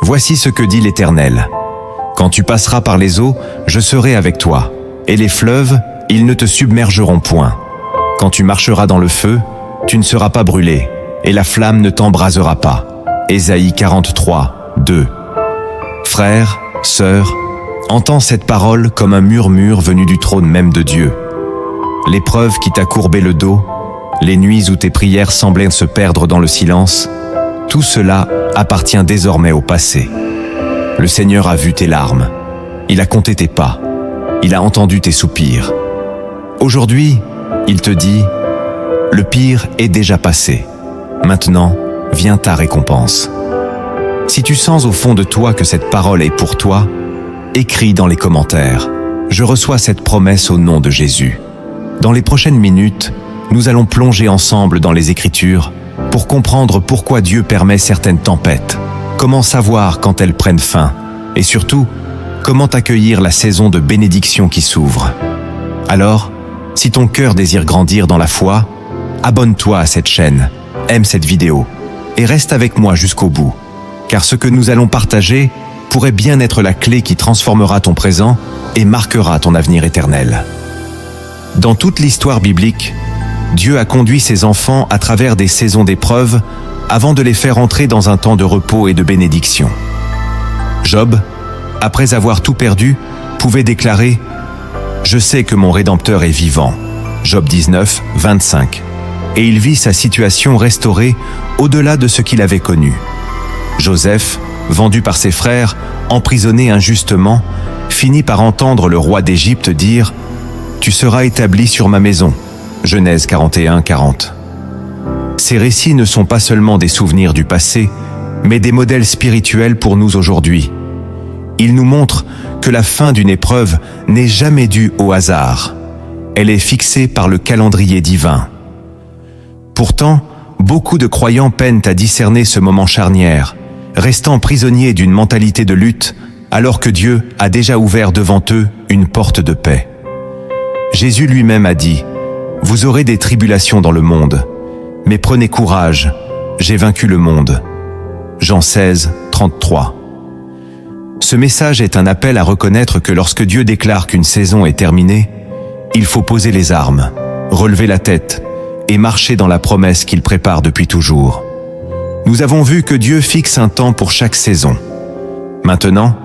Voici ce que dit l'Éternel. Quand tu passeras par les eaux, je serai avec toi, et les fleuves, ils ne te submergeront point. Quand tu marcheras dans le feu, tu ne seras pas brûlé, et la flamme ne t'embrasera pas. Ésaïe 43, 2. Frères, sœurs, entends cette parole comme un murmure venu du trône même de Dieu. L'épreuve qui t'a courbé le dos, les nuits où tes prières semblaient se perdre dans le silence, tout cela appartient désormais au passé. Le Seigneur a vu tes larmes, il a compté tes pas, il a entendu tes soupirs. Aujourd'hui, il te dit, le pire est déjà passé. Maintenant, vient ta récompense. Si tu sens au fond de toi que cette parole est pour toi, écris dans les commentaires. Je reçois cette promesse au nom de Jésus. Dans les prochaines minutes, nous allons plonger ensemble dans les Écritures pour comprendre pourquoi Dieu permet certaines tempêtes, comment savoir quand elles prennent fin, et surtout, comment accueillir la saison de bénédiction qui s'ouvre. Alors, si ton cœur désire grandir dans la foi, abonne-toi à cette chaîne, aime cette vidéo, et reste avec moi jusqu'au bout, car ce que nous allons partager pourrait bien être la clé qui transformera ton présent et marquera ton avenir éternel. Dans toute l'histoire biblique, Dieu a conduit ses enfants à travers des saisons d'épreuves avant de les faire entrer dans un temps de repos et de bénédiction. Job, après avoir tout perdu, pouvait déclarer « Je sais que mon Rédempteur est vivant » Job 19, 25. Et il vit sa situation restaurée au-delà de ce qu'il avait connu. Joseph, vendu par ses frères, emprisonné injustement, finit par entendre le roi d'Égypte dire « Tu seras établi sur ma maison » Genèse 41, 40. Ces récits ne sont pas seulement des souvenirs du passé, mais des modèles spirituels pour nous aujourd'hui. Ils nous montrent que la fin d'une épreuve n'est jamais due au hasard. Elle est fixée par le calendrier divin. Pourtant, beaucoup de croyants peinent à discerner ce moment charnière, restant prisonniers d'une mentalité de lutte, alors que Dieu a déjà ouvert devant eux une porte de paix. Jésus lui-même a dit « Vous aurez des tribulations dans le monde, mais prenez courage, j'ai vaincu le monde. » Jean 16, 33. Ce message est un appel à reconnaître que lorsque Dieu déclare qu'une saison est terminée, il faut poser les armes, relever la tête et marcher dans la promesse qu'il prépare depuis toujours. Nous avons vu que Dieu fixe un temps pour chaque saison. Maintenant,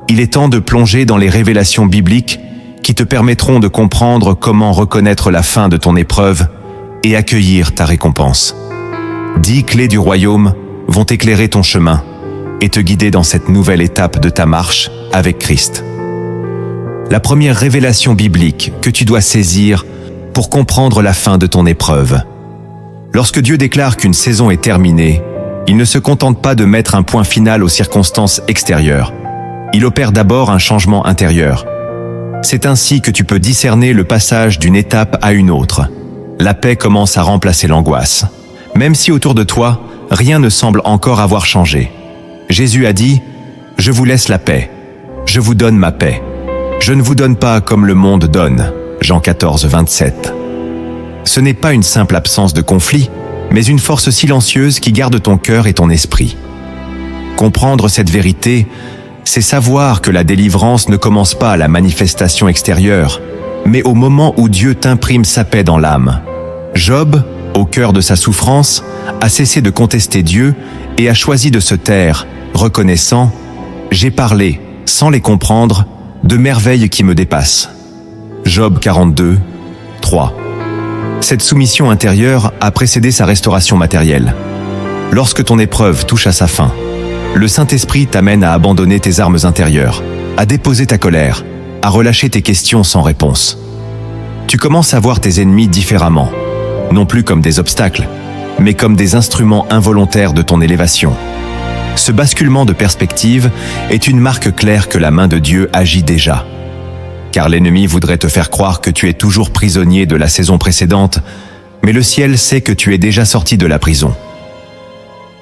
il est temps de plonger dans les révélations bibliques qui te permettront de comprendre comment reconnaître la fin de ton épreuve et accueillir ta récompense. 10 clés du royaume vont éclairer ton chemin et te guider dans cette nouvelle étape de ta marche avec Christ. La première révélation biblique que tu dois saisir pour comprendre la fin de ton épreuve. Lorsque Dieu déclare qu'une saison est terminée, il ne se contente pas de mettre un point final aux circonstances extérieures. Il opère d'abord un changement intérieur. C'est ainsi que tu peux discerner le passage d'une étape à une autre. La paix commence à remplacer l'angoisse. Même si autour de toi, rien ne semble encore avoir changé. Jésus a dit « Je vous laisse la paix. Je vous donne ma paix. Je ne vous donne pas comme le monde donne. » Jean 14, 27. Ce n'est pas une simple absence de conflit, mais une force silencieuse qui garde ton cœur et ton esprit. Comprendre cette vérité, c'est savoir que la délivrance ne commence pas à la manifestation extérieure, mais au moment où Dieu t'imprime sa paix dans l'âme. Job, au cœur de sa souffrance, a cessé de contester Dieu et a choisi de se taire, reconnaissant « J'ai parlé, sans les comprendre, de merveilles qui me dépassent. » Job 42, 3. Cette soumission intérieure a précédé sa restauration matérielle. Lorsque ton épreuve touche à sa fin, le Saint-Esprit t'amène à abandonner tes armes intérieures, à déposer ta colère, à relâcher tes questions sans réponse. Tu commences à voir tes ennemis différemment, non plus comme des obstacles, mais comme des instruments involontaires de ton élévation. Ce basculement de perspective est une marque claire que la main de Dieu agit déjà. Car l'ennemi voudrait te faire croire que tu es toujours prisonnier de la saison précédente, mais le ciel sait que tu es déjà sorti de la prison.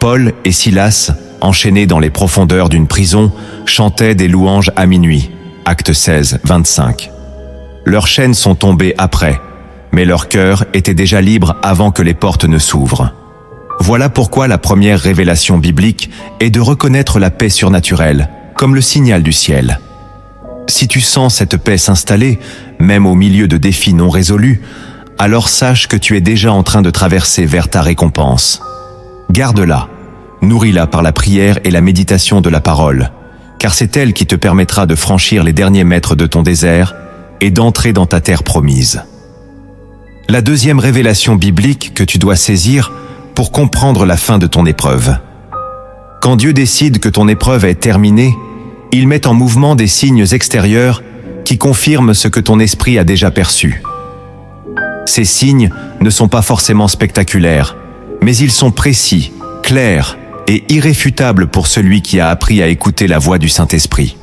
Paul et Silas, enchaînés dans les profondeurs d'une prison, chantaient des louanges à minuit. Acte 16, 25. Leurs chaînes sont tombées après, mais leur cœur était déjà libre avant que les portes ne s'ouvrent. Voilà pourquoi la première révélation biblique est de reconnaître la paix surnaturelle comme le signal du ciel. Si tu sens cette paix s'installer, même au milieu de défis non résolus, alors sache que tu es déjà en train de traverser vers ta récompense. Garde-la, nourris-la par la prière et la méditation de la parole, car c'est elle qui te permettra de franchir les derniers mètres de ton désert et d'entrer dans ta terre promise. La deuxième révélation biblique que tu dois saisir pour comprendre la fin de ton épreuve. Quand Dieu décide que ton épreuve est terminée, il met en mouvement des signes extérieurs qui confirment ce que ton esprit a déjà perçu. Ces signes ne sont pas forcément spectaculaires, mais ils sont précis, clairs et irréfutables pour celui qui a appris à écouter la voix du Saint-Esprit.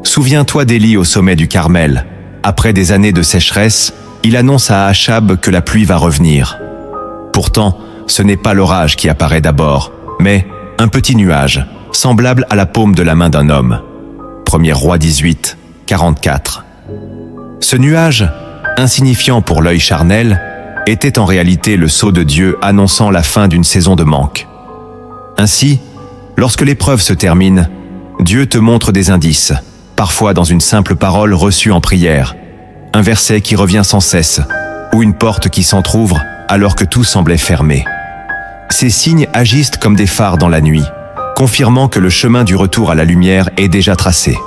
Souviens-toi d'Élie au sommet du Carmel. Après des années de sécheresse, il annonce à Achab que la pluie va revenir. Pourtant, ce n'est pas l'orage qui apparaît d'abord, mais un petit nuage, semblable à la paume de la main d'un homme. 1er Roi 18, 44. Ce nuage, insignifiant pour l'œil charnel, était en réalité le sceau de Dieu annonçant la fin d'une saison de manque. Ainsi, lorsque l'épreuve se termine, Dieu te montre des indices, parfois dans une simple parole reçue en prière, un verset qui revient sans cesse, ou une porte qui s'entr'ouvre alors que tout semblait fermé. Ces signes agissent comme des phares dans la nuit, confirmant que le chemin du retour à la lumière est déjà tracé.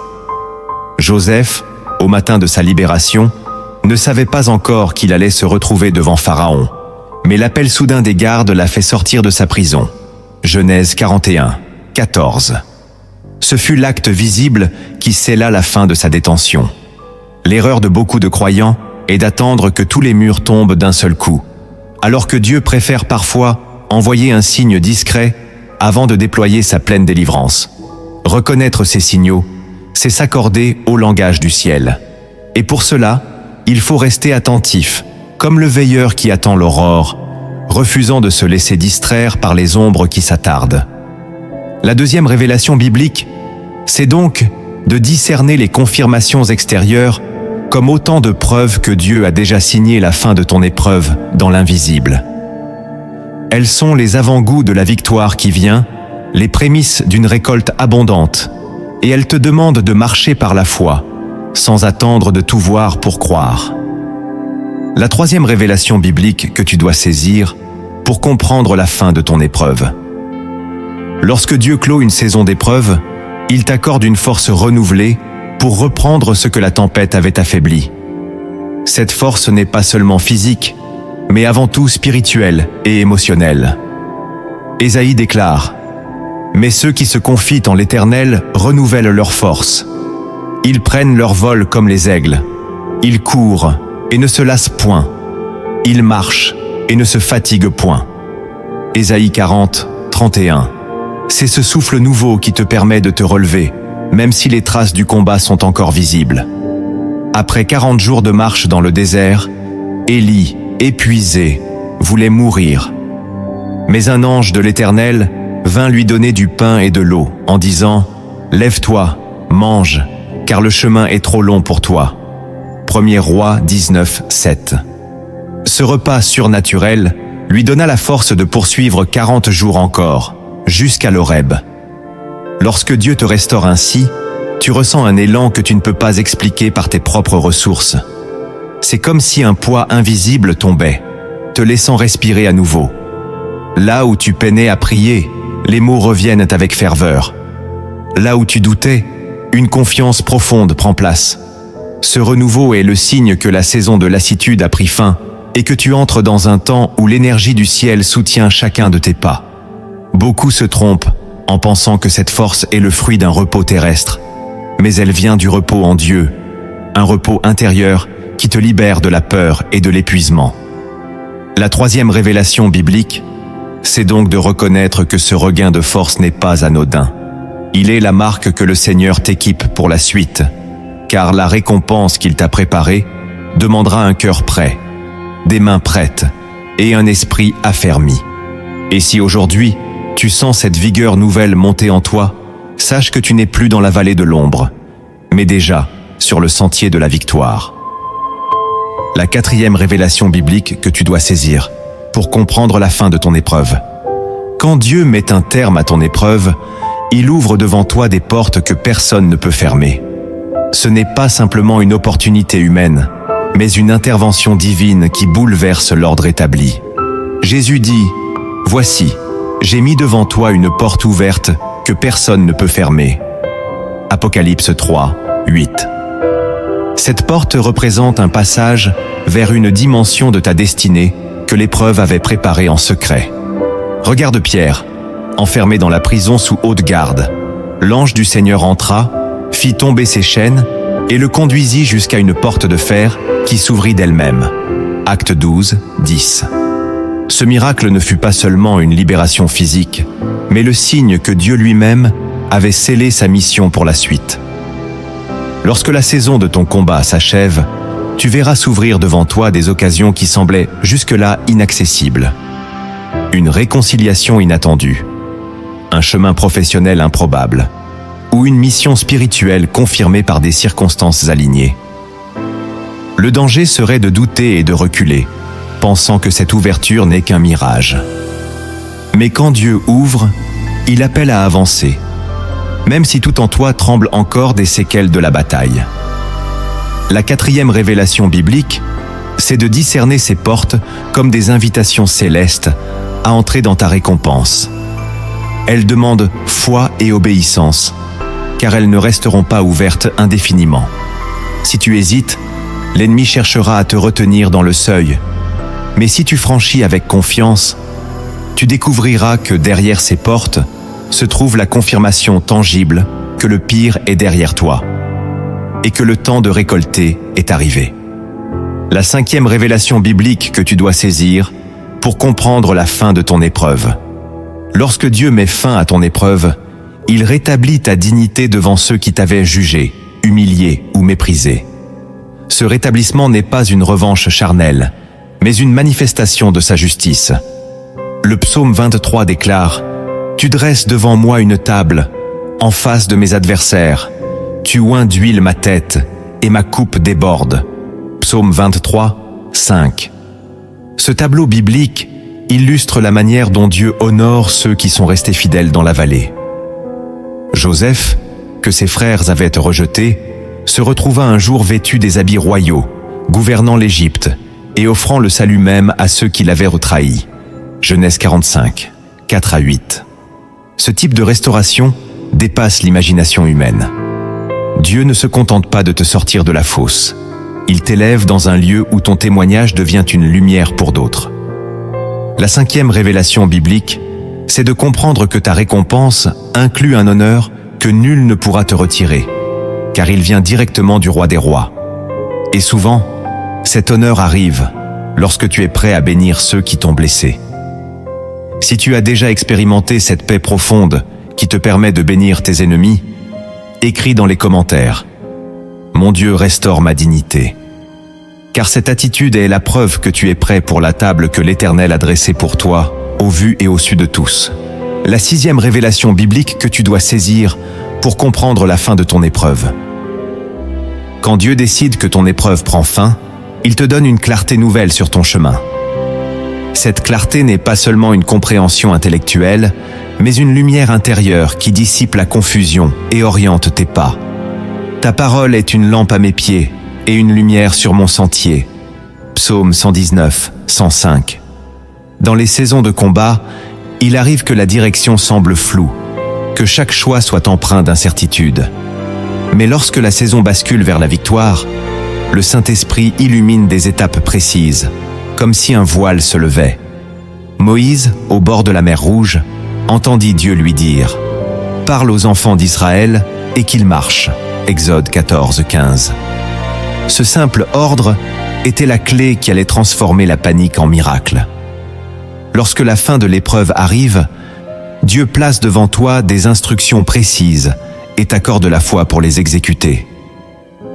Joseph, au matin de sa libération, ne savait pas encore qu'il allait se retrouver devant Pharaon, mais l'appel soudain des gardes l'a fait sortir de sa prison. Genèse 41, 14. Ce fut l'acte visible qui scella la fin de sa détention. L'erreur de beaucoup de croyants est d'attendre que tous les murs tombent d'un seul coup, alors que Dieu préfère parfois envoyer un signe discret avant de déployer sa pleine délivrance. Reconnaître ces signaux, c'est s'accorder au langage du ciel. Et pour cela, il faut rester attentif, comme le veilleur qui attend l'aurore, refusant de se laisser distraire par les ombres qui s'attardent. La deuxième révélation biblique, c'est donc de discerner les confirmations extérieures comme autant de preuves que Dieu a déjà signé la fin de ton épreuve dans l'invisible. Elles sont les avant-goûts de la victoire qui vient, les prémices d'une récolte abondante, et elles te demandent de marcher par la foi, sans attendre de tout voir pour croire. La troisième révélation biblique que tu dois saisir pour comprendre la fin de ton épreuve. Lorsque Dieu clôt une saison d'épreuve, il t'accorde une force renouvelée pour reprendre ce que la tempête avait affaibli. Cette force n'est pas seulement physique, mais avant tout spirituelle et émotionnelle. Ésaïe déclare « Mais ceux qui se confient en l'Éternel renouvellent leur force. Ils prennent leur vol comme les aigles. Ils courent et ne se lassent point. Ils marchent et ne se fatiguent point. » Ésaïe 40, 31. C'est ce souffle nouveau qui te permet de te relever, même si les traces du combat sont encore visibles. Après 40 jours de marche dans le désert, Élie, épuisé, voulait mourir. Mais un ange de l'Éternel vint lui donner du pain et de l'eau, en disant « Lève-toi, mange, car le chemin est trop long pour toi. » 1er Roi 19, 7. Ce repas surnaturel lui donna la force de poursuivre 40 jours encore, jusqu'à l'Horeb. Lorsque Dieu te restaure ainsi, tu ressens un élan que tu ne peux pas expliquer par tes propres ressources. C'est comme si un poids invisible tombait, te laissant respirer à nouveau. Là où tu peinais à prier, les mots reviennent avec ferveur. Là où tu doutais, une confiance profonde prend place. Ce renouveau est le signe que la saison de lassitude a pris fin et que tu entres dans un temps où l'énergie du ciel soutient chacun de tes pas. Beaucoup se trompent en pensant que cette force est le fruit d'un repos terrestre, mais elle vient du repos en Dieu, un repos intérieur qui te libère de la peur et de l'épuisement. La troisième révélation biblique, c'est donc de reconnaître que ce regain de force n'est pas anodin. Il est la marque que le Seigneur t'équipe pour la suite, car la récompense qu'il t'a préparée demandera un cœur prêt, des mains prêtes et un esprit affermi. Et si aujourd'hui, tu sens cette vigueur nouvelle monter en toi, sache que tu n'es plus dans la vallée de l'ombre, mais déjà sur le sentier de la victoire. La quatrième révélation biblique que tu dois saisir pour comprendre la fin de ton épreuve, Quand Dieu met un terme à ton épreuve, il ouvre devant toi des portes que personne ne peut fermer. Ce n'est pas simplement une opportunité humaine, mais une intervention divine qui bouleverse l'ordre établi. Jésus dit « Voici, j'ai mis devant toi une porte ouverte que personne ne peut fermer. » Apocalypse 3, 8. Cette porte représente un passage vers une dimension de ta destinée que l'épreuve avait préparée en secret. Regarde Pierre, enfermé dans la prison sous haute garde. L'ange du Seigneur entra, fit tomber ses chaînes et le conduisit jusqu'à une porte de fer qui s'ouvrit d'elle-même. Acte 12, 10. Ce miracle ne fut pas seulement une libération physique, mais le signe que Dieu lui-même avait scellé sa mission pour la suite. Lorsque la saison de ton combat s'achève, tu verras s'ouvrir devant toi des occasions qui semblaient jusque-là inaccessibles. Une réconciliation inattendue, un chemin professionnel improbable, ou une mission spirituelle confirmée par des circonstances alignées. Le danger serait de douter et de reculer, pensant que cette ouverture n'est qu'un mirage. Mais quand Dieu ouvre, il appelle à avancer, même si tout en toi tremble encore des séquelles de la bataille. La 4e révélation biblique, c'est de discerner ces portes comme des invitations célestes à entrer dans ta récompense. Elles demandent foi et obéissance, car elles ne resteront pas ouvertes indéfiniment. Si tu hésites, l'ennemi cherchera à te retenir dans le seuil. Mais si tu franchis avec confiance, tu découvriras que derrière ces portes se trouve la confirmation tangible que le pire est derrière toi et que le temps de récolter est arrivé. La 5e révélation biblique que tu dois saisir pour comprendre la fin de ton épreuve. Lorsque Dieu met fin à ton épreuve, il rétablit ta dignité devant ceux qui t'avaient jugé, humilié ou méprisé. Ce rétablissement n'est pas une revanche charnelle, mais une manifestation de sa justice. Le psaume 23 déclare « Tu dresses devant moi une table, en face de mes adversaires. Tu oins d'huile ma tête, et ma coupe déborde. » Psaume 23, 5. Ce tableau biblique illustre la manière dont Dieu honore ceux qui sont restés fidèles dans la vallée. Joseph, que ses frères avaient rejeté, se retrouva un jour vêtu des habits royaux, gouvernant l'Égypte et offrant le salut même à ceux qui l'avaient retrahi. Genèse 45, 4 à 8. Ce type de restauration dépasse l'imagination humaine. Dieu ne se contente pas de te sortir de la fosse. Il t'élève dans un lieu où ton témoignage devient une lumière pour d'autres. La 5e révélation biblique, c'est de comprendre que ta récompense inclut un honneur que nul ne pourra te retirer, car il vient directement du roi des rois. Et souvent, cet honneur arrive lorsque tu es prêt à bénir ceux qui t'ont blessé. Si tu as déjà expérimenté cette paix profonde qui te permet de bénir tes ennemis, écris dans les commentaires « Mon Dieu restaure ma dignité ». Car cette attitude est la preuve que tu es prêt pour la table que l'Éternel a dressée pour toi, au vu et au su de tous. La 6e révélation biblique que tu dois saisir pour comprendre la fin de ton épreuve. Quand Dieu décide que ton épreuve prend fin, il te donne une clarté nouvelle sur ton chemin. Cette clarté n'est pas seulement une compréhension intellectuelle, mais une lumière intérieure qui dissipe la confusion et oriente tes pas. Ta parole est une lampe à mes pieds et une lumière sur mon sentier. Psaume 119, 105. Dans les saisons de combat, il arrive que la direction semble floue, que chaque choix soit empreint d'incertitude. Mais lorsque la saison bascule vers la victoire, le Saint-Esprit illumine des étapes précises, comme si un voile se levait. Moïse, au bord de la mer Rouge, entendit Dieu lui dire « Parle aux enfants d'Israël et qu'ils marchent » Exode 14, 15. Ce simple ordre était la clé qui allait transformer la panique en miracle. Lorsque la fin de l'épreuve arrive, Dieu place devant toi des instructions précises et t'accorde la foi pour les exécuter.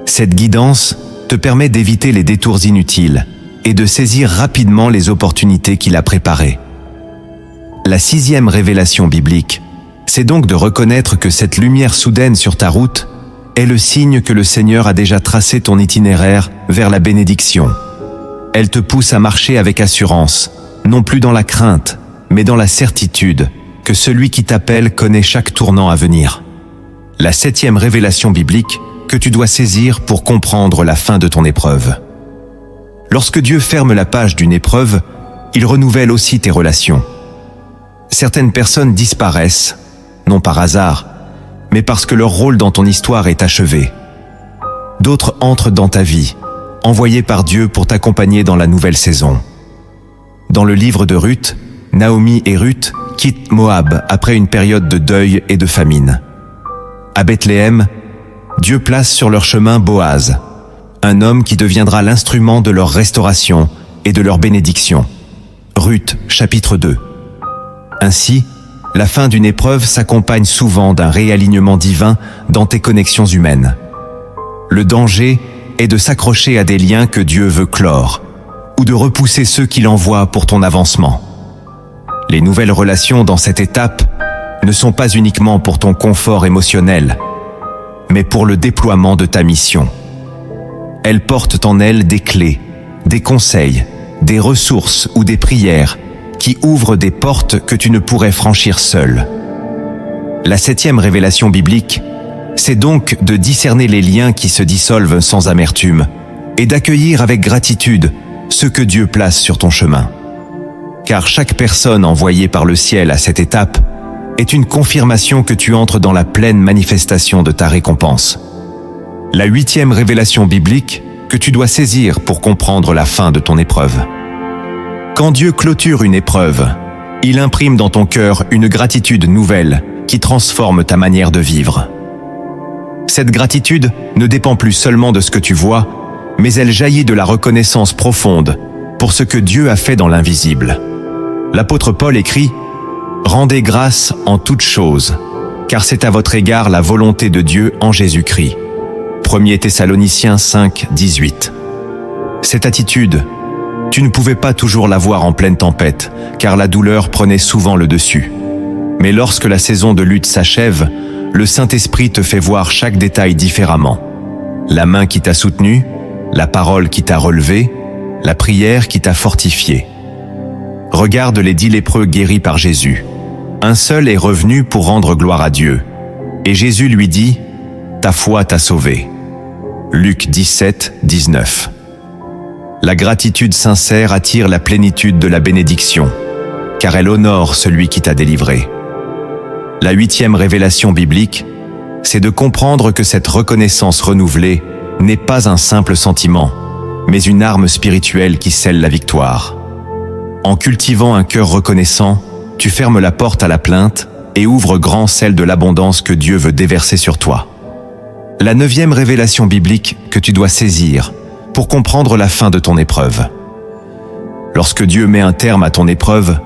Cette guidance te permet d'éviter les détours inutiles et de saisir rapidement les opportunités qu'il a préparées. La 6e révélation biblique, c'est donc de reconnaître que cette lumière soudaine sur ta route est le signe que le Seigneur a déjà tracé ton itinéraire vers la bénédiction. Elle te pousse à marcher avec assurance, non plus dans la crainte, mais dans la certitude que celui qui t'appelle connaît chaque tournant à venir. La 7e révélation biblique que tu dois saisir pour comprendre la fin de ton épreuve. Lorsque Dieu ferme la page d'une épreuve, il renouvelle aussi tes relations. Certaines personnes disparaissent, non par hasard, mais parce que leur rôle dans ton histoire est achevé. D'autres entrent dans ta vie, envoyés par Dieu pour t'accompagner dans la nouvelle saison. Dans le livre de Ruth, Naomi et Ruth quittent Moab après une période de deuil et de famine. À Bethléem, Dieu place sur leur chemin Boaz, un homme qui deviendra l'instrument de leur restauration et de leur bénédiction. Ruth, chapitre 2. Ainsi, la fin d'une épreuve s'accompagne souvent d'un réalignement divin dans tes connexions humaines. Le danger est de s'accrocher à des liens que Dieu veut clore, ou de repousser ceux qu'il envoie pour ton avancement. Les nouvelles relations dans cette étape ne sont pas uniquement pour ton confort émotionnel, mais pour le déploiement de ta mission. Elles portent en elles des clés, des conseils, des ressources ou des prières qui ouvrent des portes que tu ne pourrais franchir seul. La 7e révélation biblique, c'est donc de discerner les liens qui se dissolvent sans amertume et d'accueillir avec gratitude ce que Dieu place sur ton chemin. Car chaque personne envoyée par le ciel à cette étape est une confirmation que tu entres dans la pleine manifestation de ta récompense. La 8e révélation biblique que tu dois saisir pour comprendre la fin de ton épreuve. Quand Dieu clôture une épreuve, il imprime dans ton cœur une gratitude nouvelle qui transforme ta manière de vivre. Cette gratitude ne dépend plus seulement de ce que tu vois, mais elle jaillit de la reconnaissance profonde pour ce que Dieu a fait dans l'invisible. L'apôtre Paul écrit « Rendez grâce en toutes choses, car c'est à votre égard la volonté de Dieu en Jésus-Christ. » 1 Thessaloniciens 5, 18. Cette attitude, tu ne pouvais pas toujours l'avoir en pleine tempête, car la douleur prenait souvent le dessus. Mais lorsque la saison de lutte s'achève, le Saint-Esprit te fait voir chaque détail différemment. La main qui t'a soutenu, la parole qui t'a relevé, la prière qui t'a fortifié. Regarde les 10 lépreux guéris par Jésus. Un seul est revenu pour rendre gloire à Dieu. Et Jésus lui dit « Ta foi t'a sauvé ». Luc 17, 19. La gratitude sincère attire la plénitude de la bénédiction, car elle honore celui qui t'a délivré. La 8e révélation biblique, c'est de comprendre que cette reconnaissance renouvelée n'est pas un simple sentiment, mais une arme spirituelle qui scelle la victoire. En cultivant un cœur reconnaissant, tu fermes la porte à la plainte et ouvres grand celle de l'abondance que Dieu veut déverser sur toi. La 9e révélation biblique que tu dois saisir pour comprendre la fin de ton épreuve. Lorsque Dieu met un terme à ton épreuve,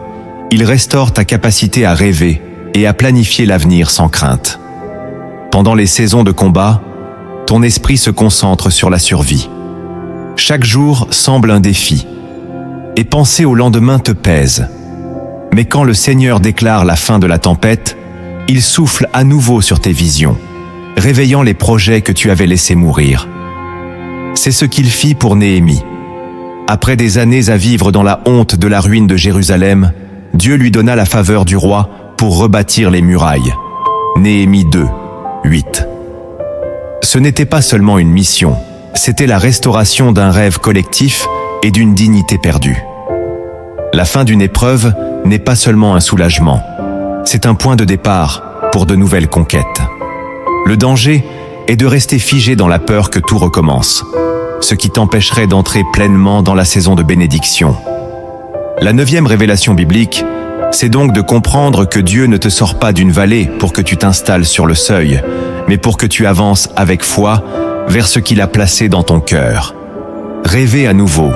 il restaure ta capacité à rêver et à planifier l'avenir sans crainte. Pendant les saisons de combat, ton esprit se concentre sur la survie. Chaque jour semble un défi, et penser au lendemain te pèse. Mais quand le Seigneur déclare la fin de la tempête, il souffle à nouveau sur tes visions, réveillant les projets que tu avais laissés mourir. C'est ce qu'il fit pour Néhémie. Après des années à vivre dans la honte de la ruine de Jérusalem, Dieu lui donna la faveur du roi pour rebâtir les murailles. Néhémie 2, 8. Ce n'était pas seulement une mission, c'était la restauration d'un rêve collectif et d'une dignité perdue. La fin d'une épreuve n'est pas seulement un soulagement, c'est un point de départ pour de nouvelles conquêtes. Le danger est de rester figé dans la peur que tout recommence, ce qui t'empêcherait d'entrer pleinement dans la saison de bénédiction. La 9e révélation biblique, c'est donc de comprendre que Dieu ne te sort pas d'une vallée pour que tu t'installes sur le seuil, mais pour que tu avances avec foi vers ce qu'il a placé dans ton cœur. Rêver à nouveau,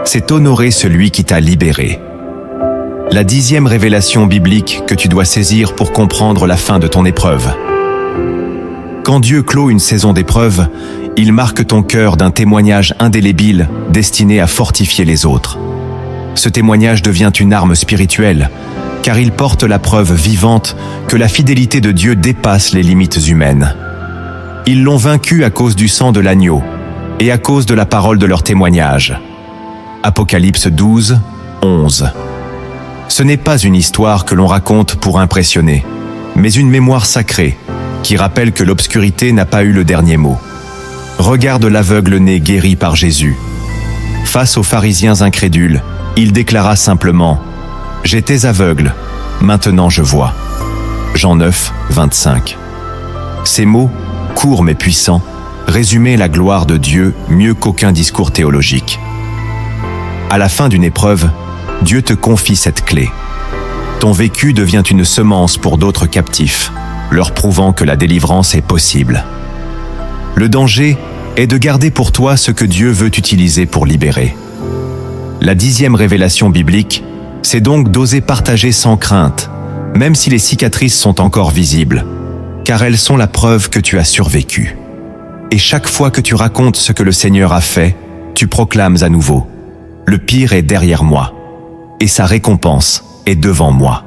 c'est honorer celui qui t'a libéré. La 10e révélation biblique que tu dois saisir pour comprendre la fin de ton épreuve. Quand Dieu clôt une saison d'épreuve, il marque ton cœur d'un témoignage indélébile destiné à fortifier les autres. Ce témoignage devient une arme spirituelle, car il porte la preuve vivante que la fidélité de Dieu dépasse les limites humaines. Ils l'ont vaincu à cause du sang de l'agneau et à cause de la parole de leur témoignage. Apocalypse 12, 11. Ce n'est pas une histoire que l'on raconte pour impressionner, mais une mémoire sacrée qui rappelle que l'obscurité n'a pas eu le dernier mot. Regarde l'aveugle né guéri par Jésus. Face aux pharisiens incrédules, il déclara simplement « J'étais aveugle, maintenant je vois ». Jean 9, 25. Ces mots, courts mais puissants, résumaient la gloire de Dieu mieux qu'aucun discours théologique. À la fin d'une épreuve, Dieu te confie cette clé. Ton vécu devient une semence pour d'autres captifs, leur prouvant que la délivrance est possible. Le danger est de garder pour toi ce que Dieu veut utiliser pour libérer. La 10e révélation biblique, c'est donc d'oser partager sans crainte, même si les cicatrices sont encore visibles, car elles sont la preuve que tu as survécu. Et chaque fois que tu racontes ce que le Seigneur a fait, tu proclames à nouveau « Le pire est derrière moi, et sa récompense est devant moi ».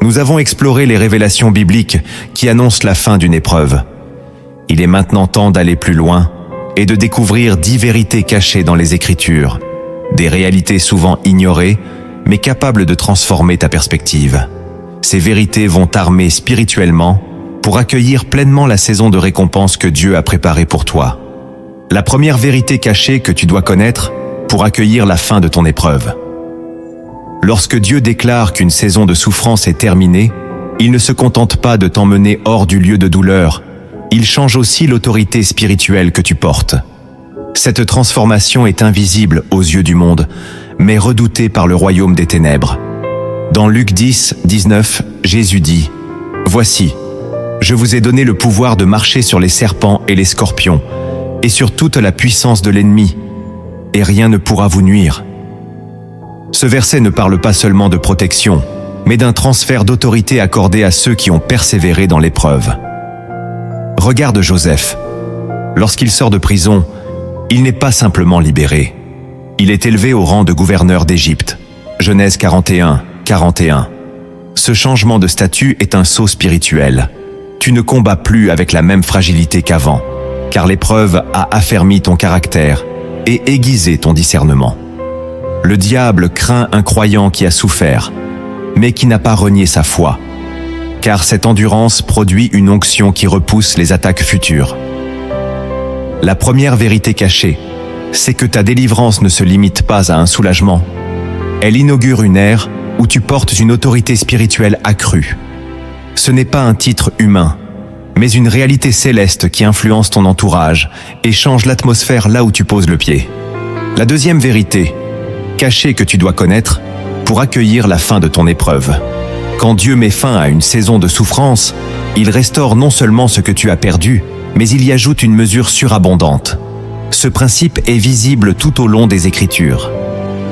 Nous avons exploré les révélations bibliques qui annoncent la fin d'une épreuve. Il est maintenant temps d'aller plus loin et de découvrir 10 vérités cachées dans les Écritures, des réalités souvent ignorées, mais capables de transformer ta perspective. Ces vérités vont t'armer spirituellement pour accueillir pleinement la saison de récompense que Dieu a préparée pour toi. La première vérité cachée que tu dois connaître pour accueillir la fin de ton épreuve. Lorsque Dieu déclare qu'une saison de souffrance est terminée, il ne se contente pas de t'emmener hors du lieu de douleur, il change aussi l'autorité spirituelle que tu portes. Cette transformation est invisible aux yeux du monde, mais redoutée par le royaume des ténèbres. Dans Luc 10, 19, Jésus dit « Voici, je vous ai donné le pouvoir de marcher sur les serpents et les scorpions, et sur toute la puissance de l'ennemi, et rien ne pourra vous nuire. » Ce verset ne parle pas seulement de protection, mais d'un transfert d'autorité accordé à ceux qui ont persévéré dans l'épreuve. Regarde Joseph. Lorsqu'il sort de prison, il n'est pas simplement libéré. Il est élevé au rang de gouverneur d'Égypte. Genèse 41, 41. Ce changement de statut est un saut spirituel. Tu ne combats plus avec la même fragilité qu'avant, car l'épreuve a affermi ton caractère et aiguisé ton discernement. Le diable craint un croyant qui a souffert, mais qui n'a pas renié sa foi, car cette endurance produit une onction qui repousse les attaques futures. La première vérité cachée, c'est que ta délivrance ne se limite pas à un soulagement. Elle inaugure une ère où tu portes une autorité spirituelle accrue. Ce n'est pas un titre humain, mais une réalité céleste qui influence ton entourage et change l'atmosphère là où tu poses le pied. La deuxième vérité, cachée que tu dois connaître pour accueillir la fin de ton épreuve. Quand Dieu met fin à une saison de souffrance, il restaure non seulement ce que tu as perdu, mais il y ajoute une mesure surabondante. Ce principe est visible tout au long des Écritures.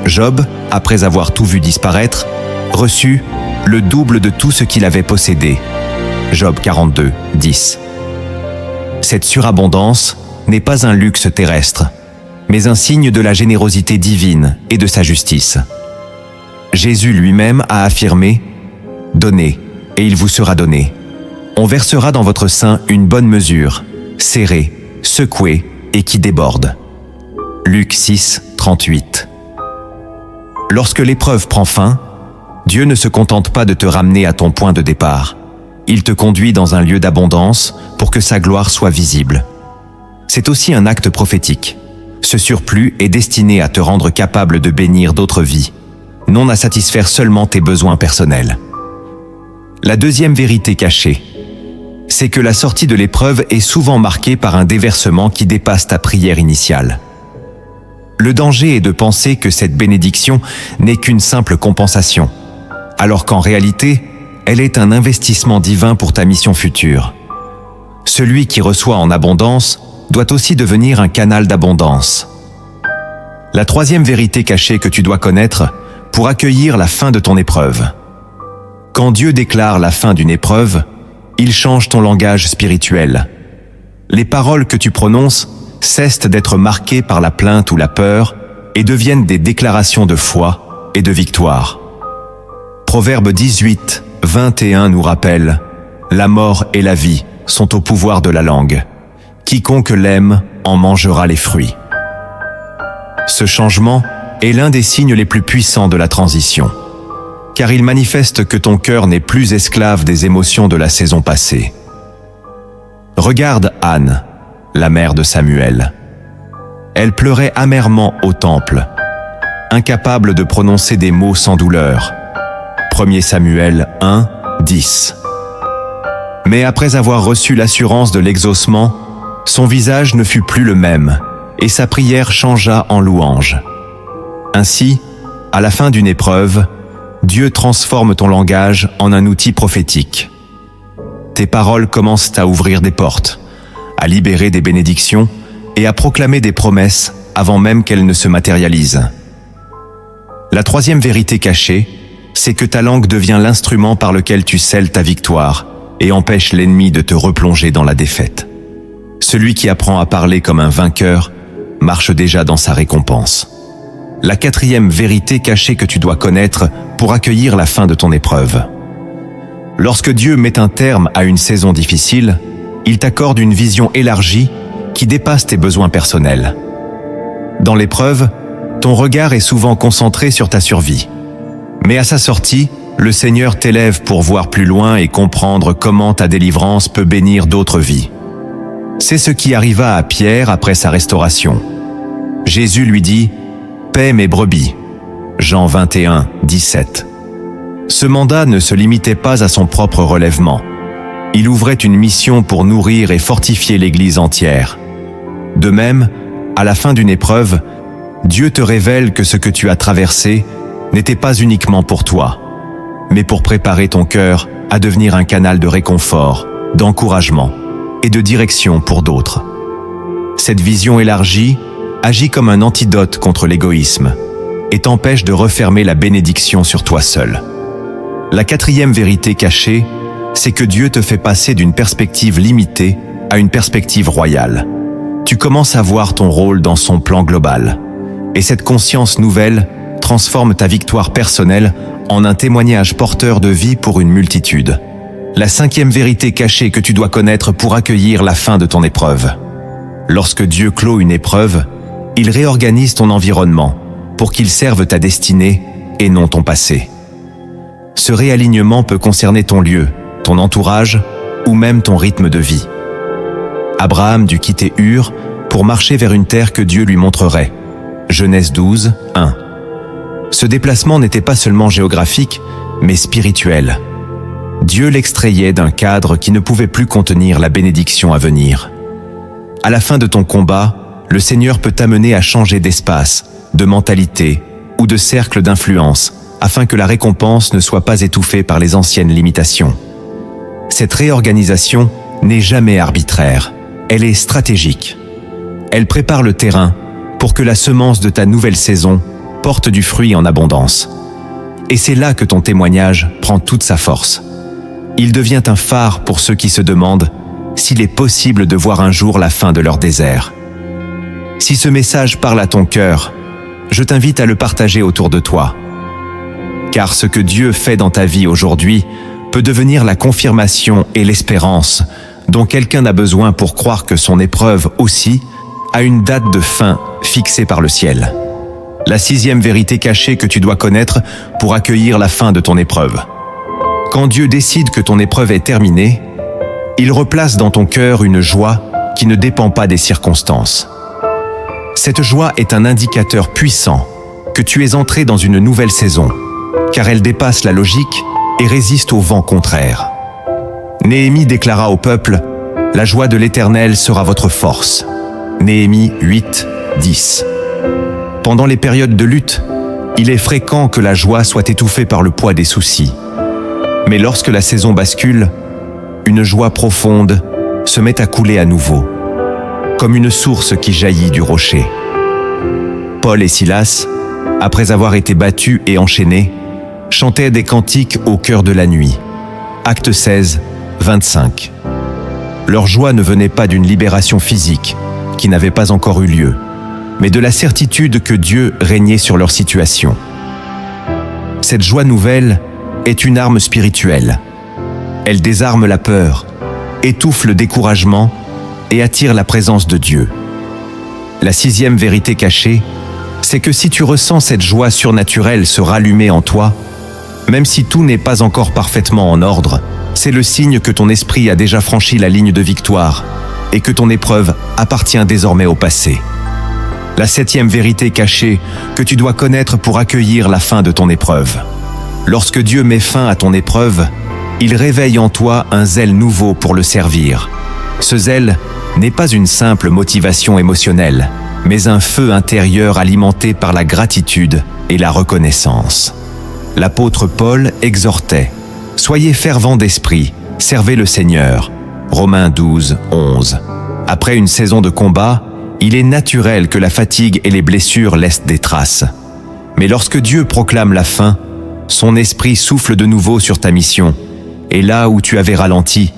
Job, après avoir tout vu disparaître, reçut le double de tout ce qu'il avait possédé. Job 42, 10. Cette surabondance n'est pas un luxe terrestre, mais un signe de la générosité divine et de sa justice. Jésus lui-même a affirmé « Donnez, et il vous sera donné. On versera dans votre sein une bonne mesure, serrée, secouée et qui déborde. » Luc 6, 38. Lorsque l'épreuve prend fin, Dieu ne se contente pas de te ramener à ton point de départ. Il te conduit dans un lieu d'abondance pour que sa gloire soit visible. C'est aussi un acte prophétique. Ce surplus est destiné à te rendre capable de bénir d'autres vies, non à satisfaire seulement tes besoins personnels. La deuxième vérité cachée, c'est que la sortie de l'épreuve est souvent marquée par un déversement qui dépasse ta prière initiale. Le danger est de penser que cette bénédiction n'est qu'une simple compensation, alors qu'en réalité, elle est un investissement divin pour ta mission future. Celui qui reçoit en abondance doit aussi devenir un canal d'abondance. La troisième vérité cachée que tu dois connaître pour accueillir la fin de ton épreuve. Quand Dieu déclare la fin d'une épreuve, il change ton langage spirituel. Les paroles que tu prononces cessent d'être marquées par la plainte ou la peur et deviennent des déclarations de foi et de victoire. Proverbe 18, 21 nous rappelle « La mort et la vie sont au pouvoir de la langue. Quiconque l'aime en mangera les fruits. » Ce changement est l'un des signes les plus puissants de la transition. car il manifeste que ton cœur n'est plus esclave des émotions de la saison passée. Regarde Anne, la mère de Samuel. Elle pleurait amèrement au temple, incapable de prononcer des mots sans douleur. 1 Samuel 1, 10. Mais après avoir reçu l'assurance de l'exaucement, son visage ne fut plus le même, et sa prière changea en louange. Ainsi, à la fin d'une épreuve, Dieu transforme ton langage en un outil prophétique. Tes paroles commencent à ouvrir des portes, à libérer des bénédictions et à proclamer des promesses avant même qu'elles ne se matérialisent. La troisième vérité cachée, c'est que ta langue devient l'instrument par lequel tu scelles ta victoire et empêche l'ennemi de te replonger dans la défaite. Celui qui apprend à parler comme un vainqueur marche déjà dans sa récompense. La quatrième vérité cachée que tu dois connaître pour accueillir la fin de ton épreuve. Lorsque Dieu met un terme à une saison difficile, il t'accorde une vision élargie qui dépasse tes besoins personnels. Dans l'épreuve, ton regard est souvent concentré sur ta survie. Mais à sa sortie, le Seigneur t'élève pour voir plus loin et comprendre comment ta délivrance peut bénir d'autres vies. C'est ce qui arriva à Pierre après sa restauration. Jésus lui dit « Paie mes brebis » Jean 21, 17. Ce mandat ne se limitait pas à son propre relèvement. Il ouvrait une mission pour nourrir et fortifier l'Église entière. De même, à la fin d'une épreuve, Dieu te révèle que ce que tu as traversé n'était pas uniquement pour toi, mais pour préparer ton cœur à devenir un canal de réconfort, d'encouragement et de direction pour d'autres. Cette vision élargie agit comme un antidote contre l'égoïsme et t'empêche de refermer la bénédiction sur toi seul. La quatrième vérité cachée, c'est que Dieu te fait passer d'une perspective limitée à une perspective royale. Tu commences à voir ton rôle dans son plan global. Et cette conscience nouvelle transforme ta victoire personnelle en un témoignage porteur de vie pour une multitude. La cinquième vérité cachée que tu dois connaître pour accueillir la fin de ton épreuve. Lorsque Dieu clôt une épreuve, il réorganise ton environnement pour qu'il serve ta destinée et non ton passé. Ce réalignement peut concerner ton lieu, ton entourage ou même ton rythme de vie. Abraham dut quitter Ur pour marcher vers une terre que Dieu lui montrerait. Genèse 12, 1. Ce déplacement n'était pas seulement géographique, mais spirituel. Dieu l'extrayait d'un cadre qui ne pouvait plus contenir la bénédiction à venir. À la fin de ton combat, le Seigneur peut t'amener à changer d'espace, de mentalité ou de cercle d'influence, afin que la récompense ne soit pas étouffée par les anciennes limitations. Cette réorganisation n'est jamais arbitraire, elle est stratégique. Elle prépare le terrain pour que la semence de ta nouvelle saison porte du fruit en abondance. Et c'est là que ton témoignage prend toute sa force. Il devient un phare pour ceux qui se demandent s'il est possible de voir un jour la fin de leur désert. Si ce message parle à ton cœur, je t'invite à le partager autour de toi. Car ce que Dieu fait dans ta vie aujourd'hui peut devenir la confirmation et l'espérance dont quelqu'un a besoin pour croire que son épreuve aussi a une date de fin fixée par le ciel. La sixième vérité cachée que tu dois connaître pour accueillir la fin de ton épreuve. Quand Dieu décide que ton épreuve est terminée, il replace dans ton cœur une joie qui ne dépend pas des circonstances. Cette joie est un indicateur puissant que tu es entré dans une nouvelle saison, car elle dépasse la logique et résiste au vent contraire. Néhémie déclara au peuple « La joie de l'Éternel sera votre force ». Néhémie 8, 10. Pendant les périodes de lutte, il est fréquent que la joie soit étouffée par le poids des soucis. Mais lorsque la saison bascule, une joie profonde se met à couler à nouveau, comme une source qui jaillit du rocher. Paul et Silas, après avoir été battus et enchaînés, chantaient des cantiques au cœur de la nuit. Acte 16, 25. Leur joie ne venait pas d'une libération physique, qui n'avait pas encore eu lieu, mais de la certitude que Dieu régnait sur leur situation. Cette joie nouvelle est une arme spirituelle. Elle désarme la peur, étouffe le découragement et attire la présence de Dieu. La sixième vérité cachée, c'est que si tu ressens cette joie surnaturelle se rallumer en toi, Même si tout n'est pas encore parfaitement en ordre, c'est le signe que ton esprit a déjà franchi la ligne de victoire et que ton épreuve appartient désormais au passé. La 7e vérité cachée que tu dois connaître pour accueillir la fin de ton épreuve. Lorsque Dieu met fin à ton épreuve, il réveille en toi un zèle nouveau pour le servir. Ce zèle n'est pas une simple motivation émotionnelle, mais un feu intérieur alimenté par la gratitude et la reconnaissance. L'apôtre Paul exhortait « Soyez fervents d'esprit, servez le Seigneur » Romains 12, 11. Après une saison de combat, il est naturel que la fatigue et les blessures laissent des traces. Mais lorsque Dieu proclame la fin, son esprit souffle de nouveau sur ta mission, et là où tu avais ralenti,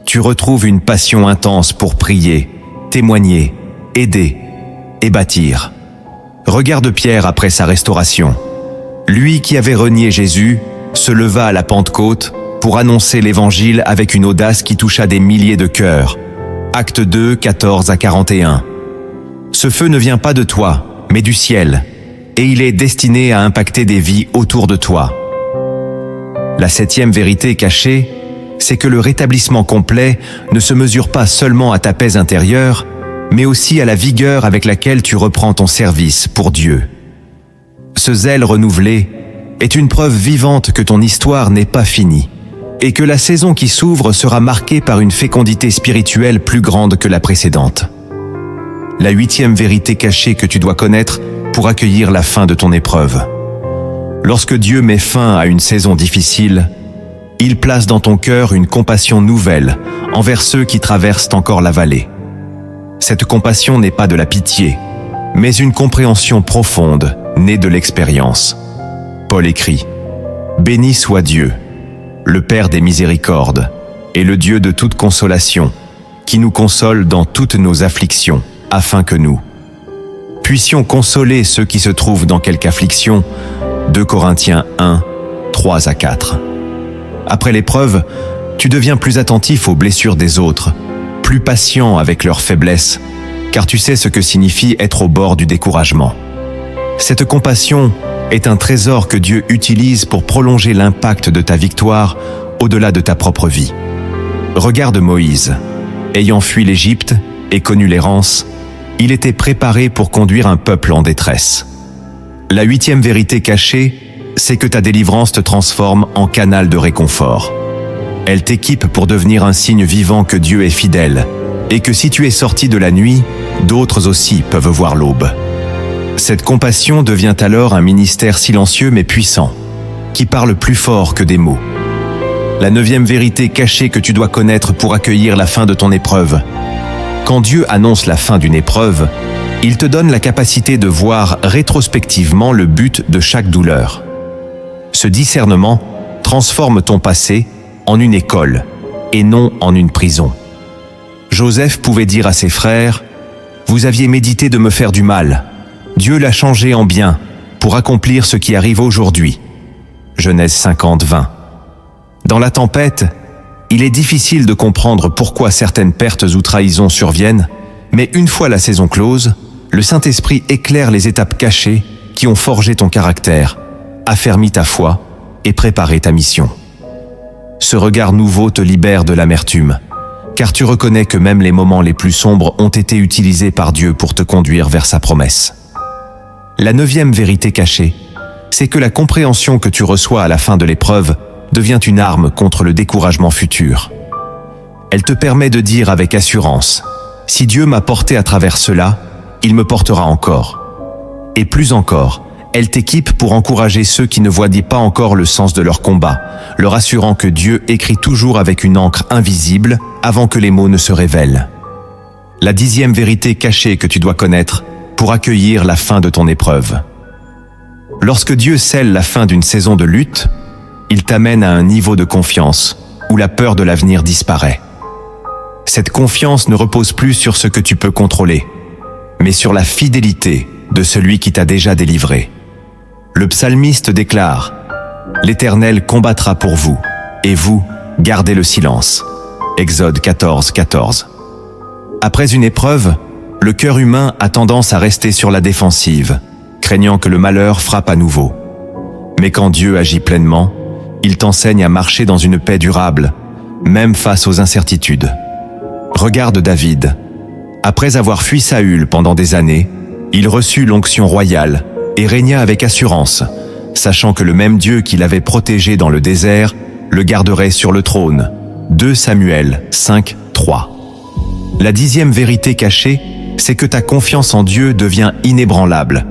tu retrouves une passion intense pour prier, témoigner, aider et bâtir. Regarde Pierre après sa restauration. Lui qui avait renié Jésus se leva à la Pentecôte pour annoncer l'Évangile avec une audace qui toucha des milliers de cœurs. Actes 2, 14 à 41. Ce feu ne vient pas de toi, mais du ciel, et il est destiné à impacter des vies autour de toi. La 7e vérité cachée, c'est que le rétablissement complet ne se mesure pas seulement à ta paix intérieure, mais aussi à la vigueur avec laquelle tu reprends ton service pour Dieu. Ce zèle renouvelé est une preuve vivante que ton histoire n'est pas finie et que la saison qui s'ouvre sera marquée par une fécondité spirituelle plus grande que la précédente. La 8e vérité cachée que tu dois connaître pour accueillir la fin de ton épreuve. Lorsque Dieu met fin à une saison difficile, il place dans ton cœur une compassion nouvelle envers ceux qui traversent encore la vallée. Cette compassion n'est pas de la pitié, mais une compréhension profonde née de l'expérience. Paul écrit « Béni soit Dieu, le Père des miséricordes, et le Dieu de toute consolation, qui nous console dans toutes nos afflictions, afin que nous puissions consoler ceux qui se trouvent dans quelque affliction. » 2 Corinthiens 1, 3 à 4. Après l'épreuve, tu deviens plus attentif aux blessures des autres, plus patient avec leurs faiblesses, car tu sais ce que signifie être au bord du découragement. Cette compassion est un trésor que Dieu utilise pour prolonger l'impact de ta victoire au-delà de ta propre vie. Regarde Moïse. Ayant fui l'Égypte et connu l'errance, il était préparé pour conduire un peuple en détresse. La 8e vérité cachée, c'est que ta délivrance te transforme en canal de réconfort. Elle t'équipe pour devenir un signe vivant que Dieu est fidèle, et que si tu es sorti de la nuit, d'autres aussi peuvent voir l'aube. Cette compassion devient alors un ministère silencieux mais puissant, qui parle plus fort que des mots. La 9e vérité cachée que tu dois connaître pour accueillir la fin de ton épreuve. Quand Dieu annonce la fin d'une épreuve, il te donne la capacité de voir rétrospectivement le but de chaque douleur. Ce discernement transforme ton passé en une école et non en une prison. Joseph pouvait dire à ses frères « Vous aviez médité de me faire du mal. Dieu l'a changé en bien pour accomplir ce qui arrive aujourd'hui. » Genèse 50, 20. Dans la tempête, il est difficile de comprendre pourquoi certaines pertes ou trahisons surviennent, mais une fois la saison close, le Saint-Esprit éclaire les étapes cachées qui ont forgé ton caractère, affermi ta foi et préparé ta mission. Ce regard nouveau te libère de l'amertume, car tu reconnais que même les moments les plus sombres ont été utilisés par Dieu pour te conduire vers sa promesse. La 9e vérité cachée, c'est que la compréhension que tu reçois à la fin de l'épreuve devient une arme contre le découragement futur. Elle te permet de dire avec assurance « Si Dieu m'a porté à travers cela, il me portera encore. » Et plus encore, elle t'équipe pour encourager ceux qui ne voient pas encore le sens de leur combat, leur assurant que Dieu écrit toujours avec une encre invisible avant que les mots ne se révèlent. La 10e vérité cachée que tu dois connaître pour accueillir la fin de ton épreuve. Lorsque Dieu scelle la fin d'une saison de lutte, il t'amène à un niveau de confiance où la peur de l'avenir disparaît. Cette confiance ne repose plus sur ce que tu peux contrôler, mais sur la fidélité de celui qui t'a déjà délivré. Le psalmiste déclare « L'Éternel combattra pour vous, et vous, gardez le silence. » Exode 14, 14. Après une épreuve, le cœur humain a tendance à rester sur la défensive, craignant que le malheur frappe à nouveau. Mais quand Dieu agit pleinement, il t'enseigne à marcher dans une paix durable, même face aux incertitudes. Regarde David. Après avoir fui Saül pendant des années, il reçut l'onction royale et régna avec assurance, sachant que le même Dieu qui l'avait protégé dans le désert le garderait sur le trône. 2 Samuel 5, 3. La 10e vérité cachée, c'est que ta confiance en Dieu devient inébranlable,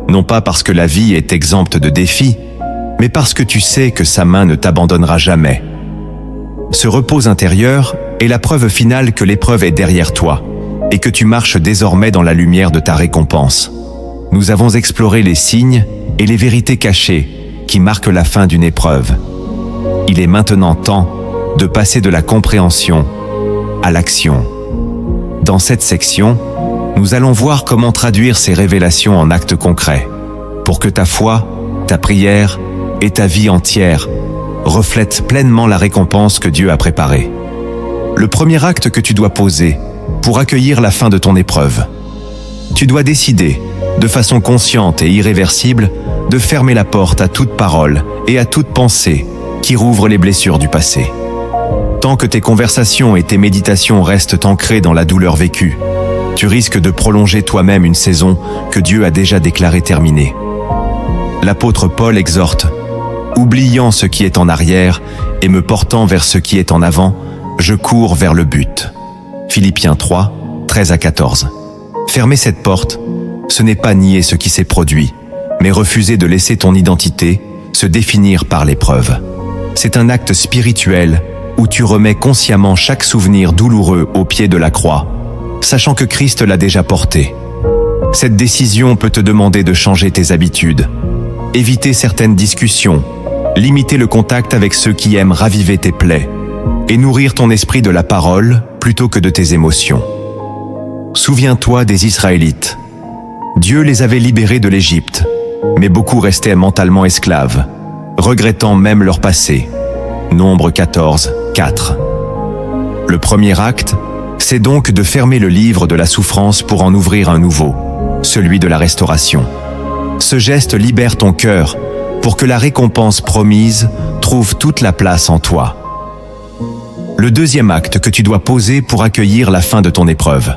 non pas parce que la vie est exempte de défis, mais parce que tu sais que sa main ne t'abandonnera jamais. Ce repos intérieur est la preuve finale que l'épreuve est derrière toi et que tu marches désormais dans la lumière de ta récompense. Nous avons exploré les signes et les vérités cachées qui marquent la fin d'une épreuve. Il est maintenant temps de passer de la compréhension à l'action. Dans cette section, nous allons voir comment traduire ces révélations en actes concrets, pour que ta foi, ta prière et ta vie entière reflètent pleinement la récompense que Dieu a préparée. Le premier acte que tu dois poser pour accueillir la fin de ton épreuve. Tu dois décider, de façon consciente et irréversible, de fermer la porte à toute parole et à toute pensée qui rouvre les blessures du passé. Tant que tes conversations et tes méditations restent ancrées dans la douleur vécue, tu risques de prolonger toi-même une saison que Dieu a déjà déclarée terminée. L'apôtre Paul exhorte « Oubliant ce qui est en arrière et me portant vers ce qui est en avant, je cours vers le but. » Philippiens 3, 13 à 14. Fermer cette porte, ce n'est pas nier ce qui s'est produit, mais refuser de laisser ton identité se définir par l'épreuve. C'est un acte spirituel où tu remets consciemment chaque souvenir douloureux au pied de la croix, sachant que Christ l'a déjà porté. Cette décision peut te demander de changer tes habitudes, éviter certaines discussions, limiter le contact avec ceux qui aiment raviver tes plaies, et nourrir ton esprit de la parole plutôt que de tes émotions. Souviens-toi des Israélites. Dieu les avait libérés de l'Égypte, mais beaucoup restaient mentalement esclaves, regrettant même leur passé. Nombre 14, 4. Le premier acte, c'est donc de fermer le livre de la souffrance pour en ouvrir un nouveau, celui de la restauration. Ce geste libère ton cœur pour que la récompense promise trouve toute la place en toi. Le deuxième acte que tu dois poser pour accueillir la fin de ton épreuve.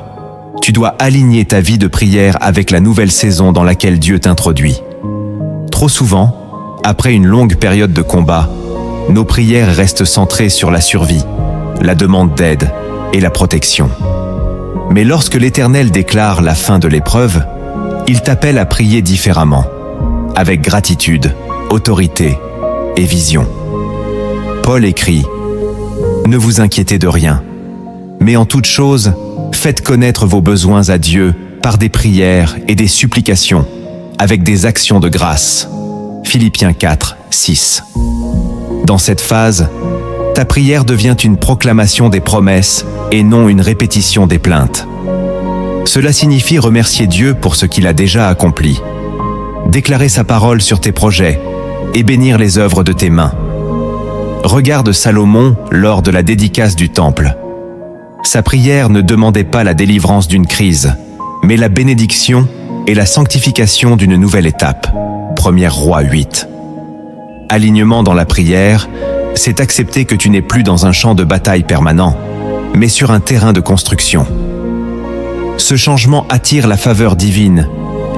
Tu dois aligner ta vie de prière avec la nouvelle saison dans laquelle Dieu t'introduit. Trop souvent, après une longue période de combat, nos prières restent centrées sur la survie, la demande d'aide et la protection. Mais lorsque l'Éternel déclare la fin de l'épreuve, il t'appelle à prier différemment, avec gratitude, autorité et vision. Paul écrit « Ne vous inquiétez de rien, mais en toute chose, faites connaître vos besoins à Dieu par des prières et des supplications, avec des actions de grâce. » Philippiens 4, 6. Dans cette phase, ta prière devient une proclamation des promesses et non une répétition des plaintes. Cela signifie remercier Dieu pour ce qu'il a déjà accompli, déclarer sa parole sur tes projets et bénir les œuvres de tes mains. Regarde Salomon lors de la dédicace du temple. Sa prière ne demandait pas la délivrance d'une crise, mais la bénédiction et la sanctification d'une nouvelle étape. 1er Roi 8. Alignement dans la prière, c'est accepter que tu n'es plus dans un champ de bataille permanent, mais sur un terrain de construction. Ce changement attire la faveur divine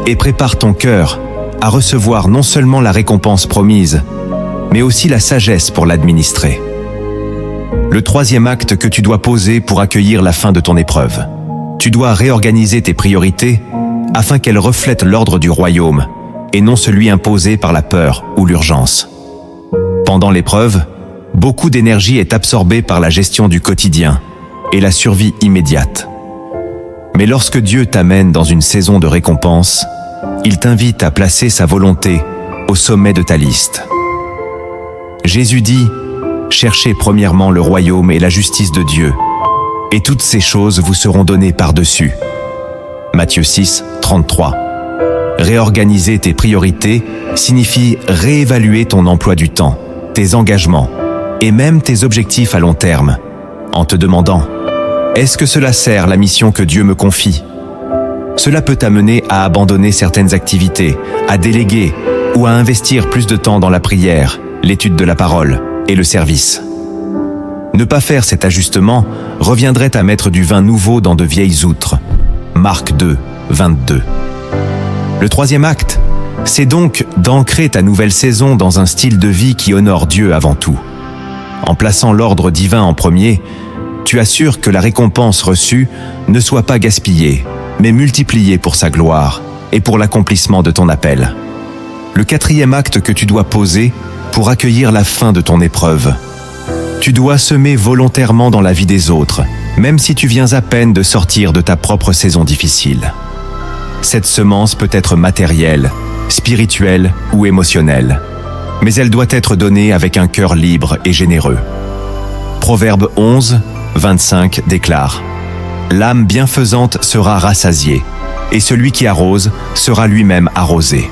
et prépare ton cœur à recevoir non seulement la récompense promise, mais aussi la sagesse pour l'administrer. Le troisième acte que tu dois poser pour accueillir la fin de ton épreuve. Tu dois réorganiser tes priorités afin qu'elles reflètent l'ordre du royaume et non celui imposé par la peur ou l'urgence. Pendant l'épreuve, beaucoup d'énergie est absorbée par la gestion du quotidien et la survie immédiate. Mais lorsque Dieu t'amène dans une saison de récompense, il t'invite à placer sa volonté au sommet de ta liste. Jésus dit « Cherchez premièrement le royaume et la justice de Dieu, et toutes ces choses vous seront données par-dessus. » Matthieu 6, 33. Réorganiser tes priorités signifie réévaluer ton emploi du temps, tes engagements et même tes objectifs à long terme, en te demandant « Est-ce que cela sert la mission que Dieu me confie ?» Cela peut t'amener à abandonner certaines activités, à déléguer ou à investir plus de temps dans la prière, l'étude de la parole. et le service. Ne pas faire cet ajustement reviendrait à mettre du vin nouveau dans de vieilles outres. Marc 2, 22. Le troisième acte, c'est donc d'ancrer ta nouvelle saison dans un style de vie qui honore Dieu avant tout. En plaçant l'ordre divin en premier, tu assures que la récompense reçue ne soit pas gaspillée, mais multipliée pour sa gloire et pour l'accomplissement de ton appel. Le quatrième acte que tu dois poser pour accueillir la fin de ton épreuve. Tu dois semer volontairement dans la vie des autres, même si tu viens à peine de sortir de ta propre saison difficile. Cette semence peut être matérielle, spirituelle ou émotionnelle, mais elle doit être donnée avec un cœur libre et généreux. Proverbe 11, 25 déclare « L'âme bienfaisante sera rassasiée, et celui qui arrose sera lui-même arrosé. »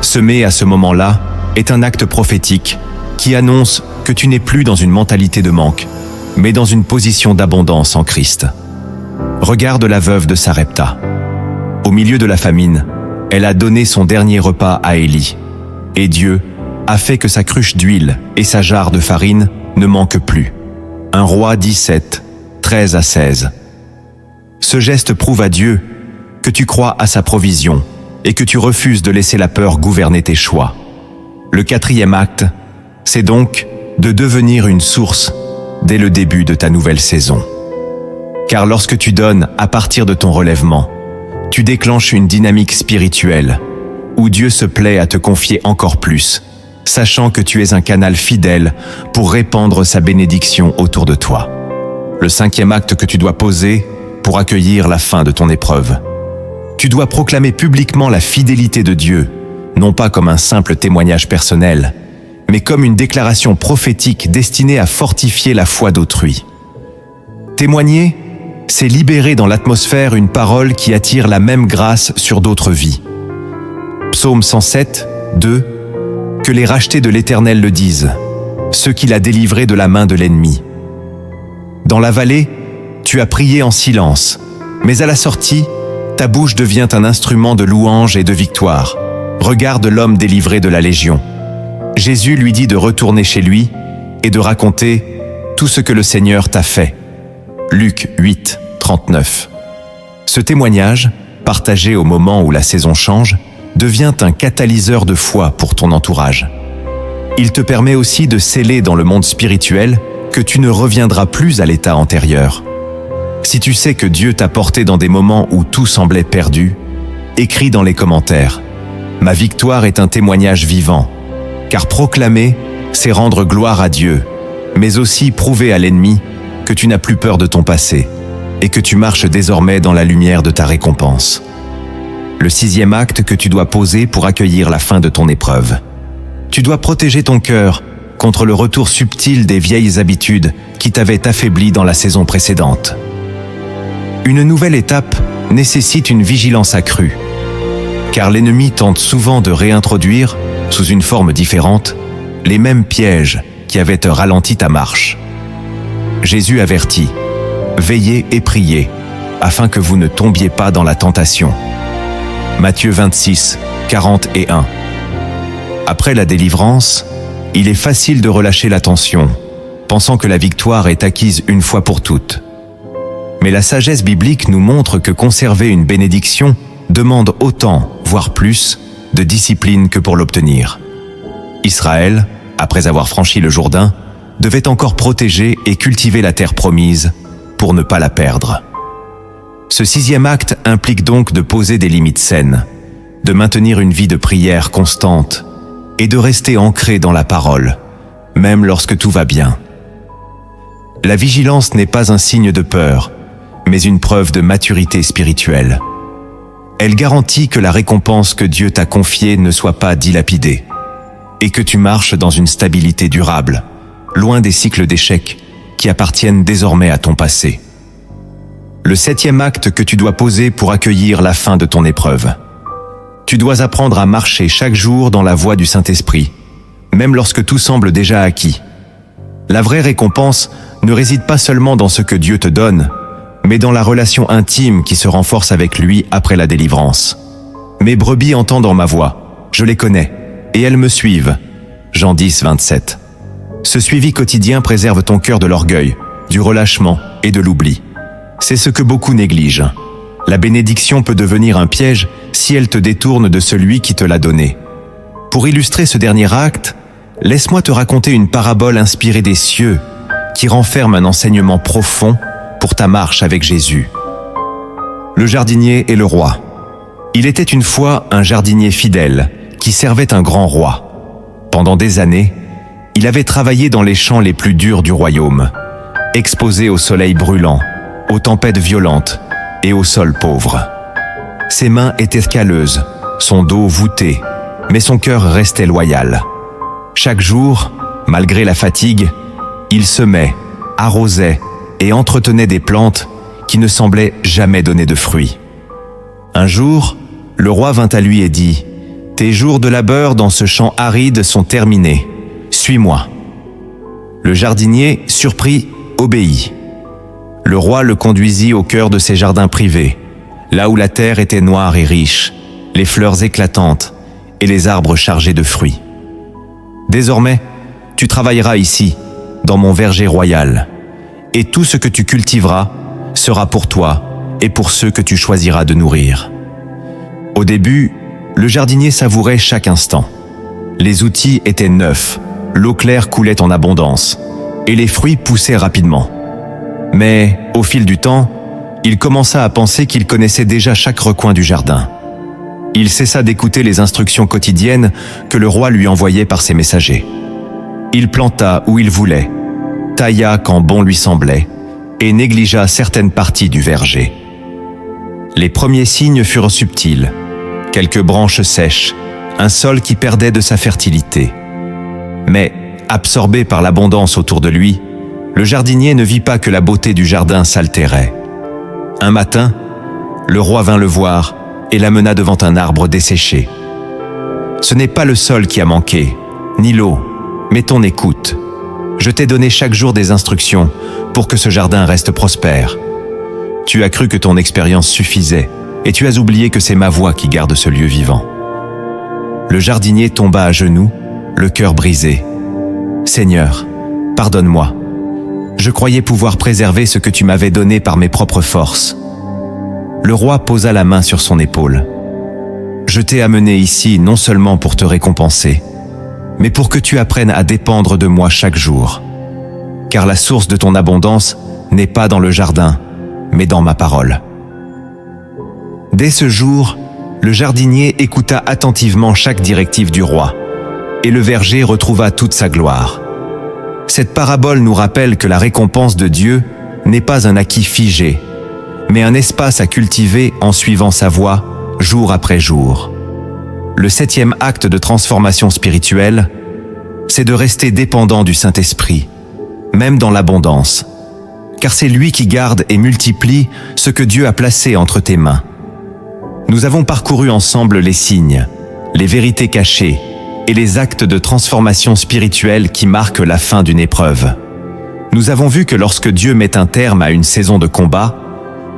Semer à ce moment-là est un acte prophétique qui annonce que tu n'es plus dans une mentalité de manque, mais dans une position d'abondance en Christ. Regarde la veuve de Sarepta. Au milieu de la famine, elle a donné son dernier repas à Élie, et Dieu a fait que sa cruche d'huile et sa jarre de farine ne manquent plus. 1 Roi 17, 13 à 16. Ce geste prouve à Dieu que tu crois à sa provision et que tu refuses de laisser la peur gouverner tes choix. Le quatrième acte, c'est donc de devenir une source dès le début de ta nouvelle saison. Car lorsque tu donnes à partir de ton relèvement, tu déclenches une dynamique spirituelle où Dieu se plaît à te confier encore plus, sachant que tu es un canal fidèle pour répandre sa bénédiction autour de toi. Le cinquième acte que tu dois poser pour accueillir la fin de ton épreuve. Tu dois proclamer publiquement la fidélité de Dieu, non pas comme un simple témoignage personnel, mais comme une déclaration prophétique destinée à fortifier la foi d'autrui. Témoigner, c'est libérer dans l'atmosphère une parole qui attire la même grâce sur d'autres vies. Psaume 107, 2. Que les rachetés de l'Éternel le disent, ceux qu'il a délivrés de la main de l'ennemi. Dans la vallée, tu as prié en silence, mais à la sortie, ta bouche devient un instrument de louange et de victoire. Regarde l'homme délivré de la Légion. Jésus lui dit de retourner chez lui et de raconter tout ce que le Seigneur t'a fait. Luc 8, 39. Ce témoignage, partagé au moment où la saison change, devient un catalyseur de foi pour ton entourage. Il te permet aussi de sceller dans le monde spirituel que tu ne reviendras plus à l'état antérieur. Si tu sais que Dieu t'a porté dans des moments où tout semblait perdu, écris dans les commentaires « Ma victoire est un témoignage vivant », car proclamer, c'est rendre gloire à Dieu, mais aussi prouver à l'ennemi que tu n'as plus peur de ton passé et que tu marches désormais dans la lumière de ta récompense. Le sixième acte que tu dois poser pour accueillir la fin de ton épreuve. Tu dois protéger ton cœur contre le retour subtil des vieilles habitudes qui t'avaient affaibli dans la saison précédente. Une nouvelle étape nécessite une vigilance accrue, car l'ennemi tente souvent de réintroduire, sous une forme différente, les mêmes pièges qui avaient ralenti ta marche. Jésus avertit « Veillez et priez, afin que vous ne tombiez pas dans la tentation. » Matthieu 26, 41. Après la délivrance, il est facile de relâcher la tension, pensant que la victoire est acquise une fois pour toutes. Mais la sagesse biblique nous montre que conserver une bénédiction demande autant, voire plus, de discipline que pour l'obtenir. Israël, après avoir franchi le Jourdain, devait encore protéger et cultiver la terre promise pour ne pas la perdre. Ce sixième acte implique donc de poser des limites saines, de maintenir une vie de prière constante et de rester ancré dans la parole, même lorsque tout va bien. La vigilance n'est pas un signe de peur, mais une preuve de maturité spirituelle. Elle garantit que la récompense que Dieu t'a confiée ne soit pas dilapidée et que tu marches dans une stabilité durable, loin des cycles d'échecs qui appartiennent désormais à ton passé. Le septième acte que tu dois poser pour accueillir la fin de ton épreuve. Tu dois apprendre à marcher chaque jour dans la voie du Saint-Esprit, même lorsque tout semble déjà acquis. La vraie récompense ne réside pas seulement dans ce que Dieu te donne, mais dans la relation intime qui se renforce avec lui après la délivrance. Mes brebis entendent ma voix, je les connais, et elles me suivent. Jean 10, 27. Ce suivi quotidien préserve ton cœur de l'orgueil, du relâchement et de l'oubli. C'est ce que beaucoup négligent. La bénédiction peut devenir un piège si elle te détourne de celui qui te l'a donné. Pour illustrer ce dernier acte, laisse-moi te raconter une parabole inspirée des cieux qui renferme un enseignement profond pour ta marche avec Jésus. Le jardinier et le roi. Il était une fois un jardinier fidèle qui servait un grand roi. Pendant des années, il avait travaillé dans les champs les plus durs du royaume, exposé au soleil brûlant, aux tempêtes violentes et au sol pauvre. Ses mains étaient calleuses, son dos voûté, mais son cœur restait loyal. Chaque jour, malgré la fatigue, il semait, arrosait et entretenait des plantes qui ne semblaient jamais donner de fruits. Un jour, le roi vint à lui et dit « Tes jours de labeur dans ce champ aride sont terminés. Suis-moi. » Le jardinier, surpris, obéit. Le roi le conduisit au cœur de ses jardins privés, là où la terre était noire et riche, les fleurs éclatantes et les arbres chargés de fruits. « Désormais, tu travailleras ici, dans mon verger royal, et tout ce que tu cultiveras sera pour toi et pour ceux que tu choisiras de nourrir. » Au début, le jardinier savourait chaque instant. Les outils étaient neufs, l'eau claire coulait en abondance, et les fruits poussaient rapidement. Mais, au fil du temps, il commença à penser qu'il connaissait déjà chaque recoin du jardin. Il cessa d'écouter les instructions quotidiennes que le roi lui envoyait par ses messagers. Il planta où il voulait, tailla quand bon lui semblait, et négligea certaines parties du verger. Les premiers signes furent subtils, quelques branches sèches, un sol qui perdait de sa fertilité. Mais, absorbé par l'abondance autour de lui, le jardinier ne vit pas que la beauté du jardin s'altérait. Un matin, le roi vint le voir et l'amena devant un arbre desséché. « Ce n'est pas le sol qui a manqué, ni l'eau, mais ton écoute. Je t'ai donné chaque jour des instructions pour que ce jardin reste prospère. Tu as cru que ton expérience suffisait et tu as oublié que c'est ma voix qui garde ce lieu vivant. » Le jardinier tomba à genoux, le cœur brisé. « Seigneur, pardonne-moi. Je croyais pouvoir préserver ce que tu m'avais donné par mes propres forces. » Le roi posa la main sur son épaule. « Je t'ai amené ici non seulement pour te récompenser, mais pour que tu apprennes à dépendre de moi chaque jour. Car la source de ton abondance n'est pas dans le jardin, mais dans ma parole. » Dès ce jour, le jardinier écouta attentivement chaque directive du roi, et le verger retrouva toute sa gloire. Cette parabole nous rappelle que la récompense de Dieu n'est pas un acquis figé, mais un espace à cultiver en suivant sa voie, jour après jour. Le 7e acte de transformation spirituelle, c'est de rester dépendant du Saint-Esprit, même dans l'abondance, car c'est lui qui garde et multiplie ce que Dieu a placé entre tes mains. Nous avons parcouru ensemble les signes, les vérités cachées et les actes de transformation spirituelle qui marquent la fin d'une épreuve. Nous avons vu que lorsque Dieu met un terme à une saison de combat,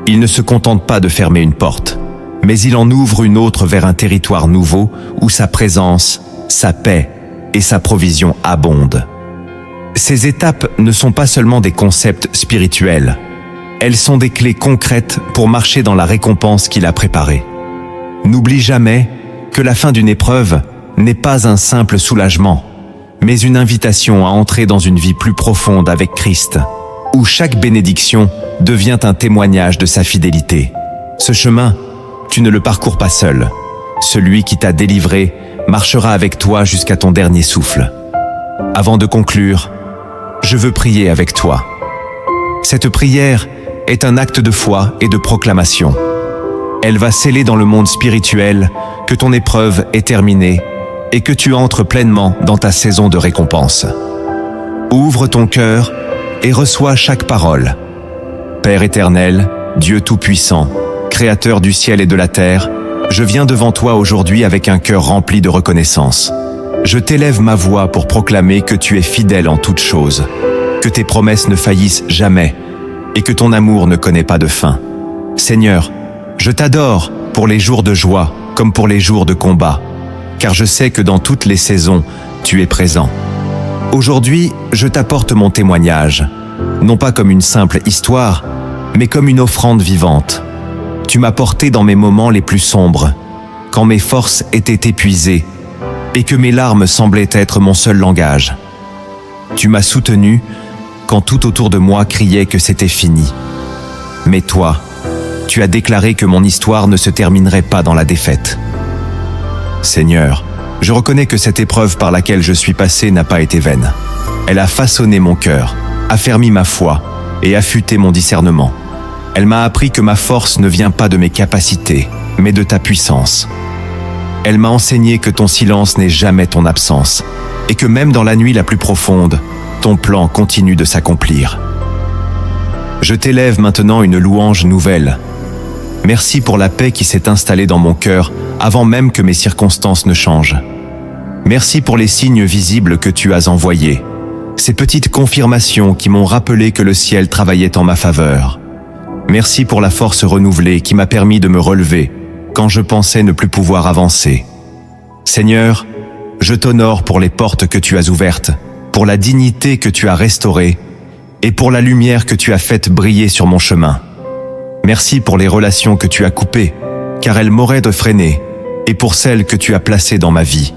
il ne se contente pas de fermer une porte, mais il en ouvre une autre vers un territoire nouveau où sa présence, sa paix et sa provision abondent. Ces étapes ne sont pas seulement des concepts spirituels, elles sont des clés concrètes pour marcher dans la récompense qu'il a préparée. N'oublie jamais que la fin d'une épreuve n'est pas un simple soulagement, mais une invitation à entrer dans une vie plus profonde avec Christ, où chaque bénédiction devient un témoignage de sa fidélité. Ce chemin, tu ne le parcours pas seul. Celui qui t'a délivré marchera avec toi jusqu'à ton dernier souffle. Avant de conclure, je veux prier avec toi. Cette prière est un acte de foi et de proclamation. Elle va sceller dans le monde spirituel que ton épreuve est terminée et que tu entres pleinement dans ta saison de récompense. Ouvre ton cœur et reçois chaque parole. Père éternel, Dieu tout-puissant, Créateur du ciel et de la terre, je viens devant toi aujourd'hui avec un cœur rempli de reconnaissance. Je t'élève ma voix pour proclamer que tu es fidèle en toutes choses, que tes promesses ne faillissent jamais et que ton amour ne connaît pas de fin. Seigneur, je t'adore pour les jours de joie comme pour les jours de combat, car je sais que dans toutes les saisons, tu es présent. Aujourd'hui, je t'apporte mon témoignage, non pas comme une simple histoire, mais comme une offrande vivante. Tu m'as porté dans mes moments les plus sombres, quand mes forces étaient épuisées et que mes larmes semblaient être mon seul langage. Tu m'as soutenu quand tout autour de moi criait que c'était fini. Mais toi, tu as déclaré que mon histoire ne se terminerait pas dans la défaite. Seigneur, je reconnais que cette épreuve par laquelle je suis passé n'a pas été vaine. Elle a façonné mon cœur, affermi ma foi et affûté mon discernement. Elle m'a appris que ma force ne vient pas de mes capacités, mais de ta puissance. Elle m'a enseigné que ton silence n'est jamais ton absence, et que même dans la nuit la plus profonde, ton plan continue de s'accomplir. Je t'élève maintenant une louange nouvelle. Merci pour la paix qui s'est installée dans mon cœur avant même que mes circonstances ne changent. Merci pour les signes visibles que tu as envoyés, ces petites confirmations qui m'ont rappelé que le ciel travaillait en ma faveur. Merci pour la force renouvelée qui m'a permis de me relever quand je pensais ne plus pouvoir avancer. Seigneur, je t'honore pour les portes que tu as ouvertes, pour la dignité que tu as restaurée et pour la lumière que tu as faite briller sur mon chemin. Merci pour les relations que tu as coupées, car elles m'auraient freiné, et pour celles que tu as placées dans ma vie,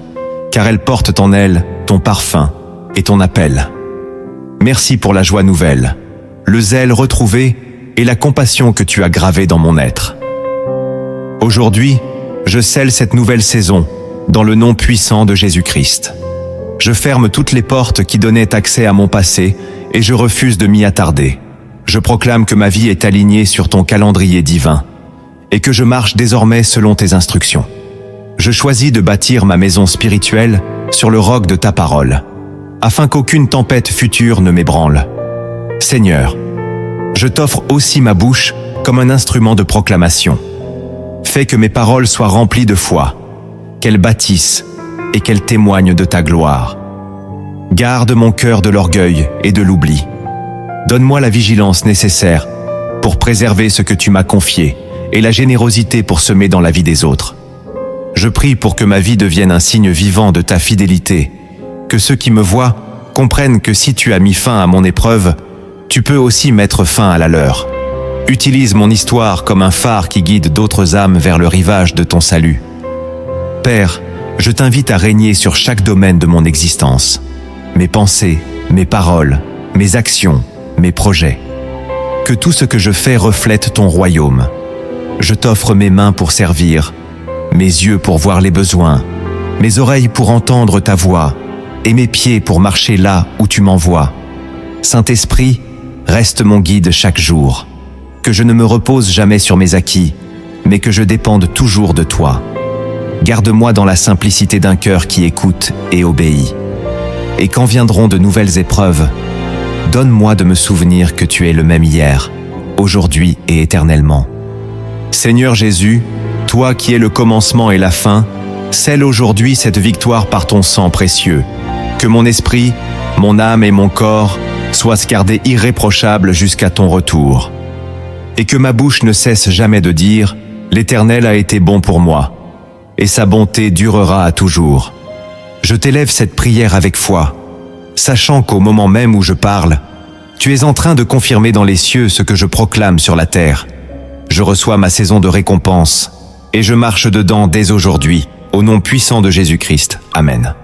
car elles portent en elles ton parfum et ton appel. Merci pour la joie nouvelle, le zèle retrouvé et la compassion que tu as gravée dans mon être. Aujourd'hui, je scelle cette nouvelle saison dans le nom puissant de Jésus-Christ. Je ferme toutes les portes qui donnaient accès à mon passé et je refuse de m'y attarder. Je proclame que ma vie est alignée sur ton calendrier divin et que je marche désormais selon tes instructions. Je choisis de bâtir ma maison spirituelle sur le roc de ta parole, afin qu'aucune tempête future ne m'ébranle. Seigneur, je t'offre aussi ma bouche comme un instrument de proclamation. Fais que mes paroles soient remplies de foi, qu'elles bâtissent et qu'elles témoignent de ta gloire. Garde mon cœur de l'orgueil et de l'oubli. Donne-moi la vigilance nécessaire pour préserver ce que tu m'as confié et la générosité pour semer dans la vie des autres. Je prie pour que ma vie devienne un signe vivant de ta fidélité, que ceux qui me voient comprennent que si tu as mis fin à mon épreuve, tu peux aussi mettre fin à la leur. Utilise mon histoire comme un phare qui guide d'autres âmes vers le rivage de ton salut. Père, je t'invite à régner sur chaque domaine de mon existence. Mes pensées, mes paroles, mes actions, mes projets. Que tout ce que je fais reflète ton royaume. Je t'offre mes mains pour servir, mes yeux pour voir les besoins, mes oreilles pour entendre ta voix et mes pieds pour marcher là où tu m'envoies. Saint-Esprit, reste mon guide chaque jour. Que je ne me repose jamais sur mes acquis, mais que je dépende toujours de toi. Garde-moi dans la simplicité d'un cœur qui écoute et obéit. Et quand viendront de nouvelles épreuves, donne-moi de me souvenir que tu es le même hier, aujourd'hui et éternellement. Seigneur Jésus, toi qui es le commencement et la fin, scelle aujourd'hui cette victoire par ton sang précieux. Que mon esprit, mon âme et mon corps soient gardés irréprochables jusqu'à ton retour. Et que ma bouche ne cesse jamais de dire « L'Éternel a été bon pour moi » et sa bonté durera à toujours. Je t'élève cette prière avec foi, sachant qu'au moment même où je parle, tu es en train de confirmer dans les cieux ce que je proclame sur la terre. Je reçois ma saison de récompense et je marche dedans dès aujourd'hui, au nom puissant de Jésus-Christ. Amen.